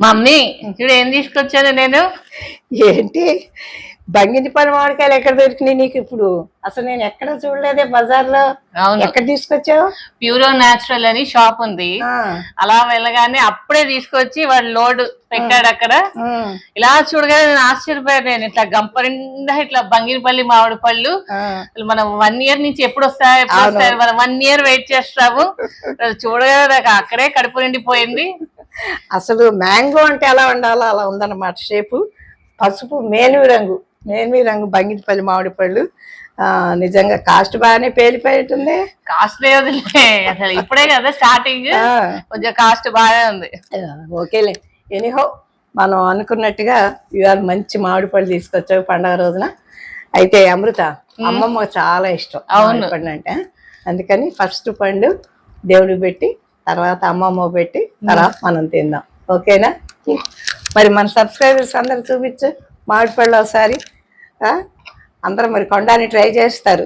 Mummy ఇప్పుడు ఏం తీసుకొచ్చాను నేను? ఏంటి బంగినపల్లి మామిడికాయలు ఎక్కడ దొరికినాయి నీకు ఇప్పుడు? అసలు నేను ఎక్కడ చూడలేదే బజార్లో. అవును, ఎక్కడ తీసుకొచ్చావు? ప్యూరో న్యాచురల్ అని షాప్ ఉంది. అలా వెళ్ళగానే అప్పుడే తీసుకొచ్చి వాడు లోడ్ పెట్టాడు అక్కడ. ఇలా చూడగానే నేను ఆశ్చర్యపోయాను. నేను ఇట్లా గంపరిండా ఇట్లా బంగినపల్లి మామిడి పళ్ళు మనం 1 year నుంచి ఎప్పుడు వస్తాయి మనం 1 year వెయిట్ చేస్తాము. చూడగానే నాకు అక్కడే కడుపు నిండిపోయింది. అసలు మ్యాంగో అంటే ఎలా ఉండాలో అలా ఉందన్నమాట షేపు. పసుపు మేలిమి రంగు బంగినపల్లి మామిడి పళ్ళు. నిజంగా కాస్ట్ బాగానే పేలిపోయింటుంది. కాస్ట్ లేదులే, అసలు ఇప్పుడే కదా స్టార్టింగ్, కొంచెం కాస్ట్ బాగా ఉంది. ఓకేలే, ఎనీహో మనం అనుకున్నట్టుగా ఇవాళ మంచి మామిడి పళ్ళు తీసుకొచ్చావు పండగ రోజున. అయితే అమృత, అమ్మమ్మ చాలా ఇష్టం మామిడి పండు అంటే, అందుకని ఫస్ట్ పండు దేవుడికి పెట్టి తర్వాత అమ్మమ్మ పెట్టి తర్వాత మనం తిందాం. ఓకేనా? మరి మన సబ్స్క్రైబర్స్ అందరు చూపించు మామిడి పళ్ళు ఒకసారి. అందరూ మరి కొనడానికి ట్రై చేస్తారు.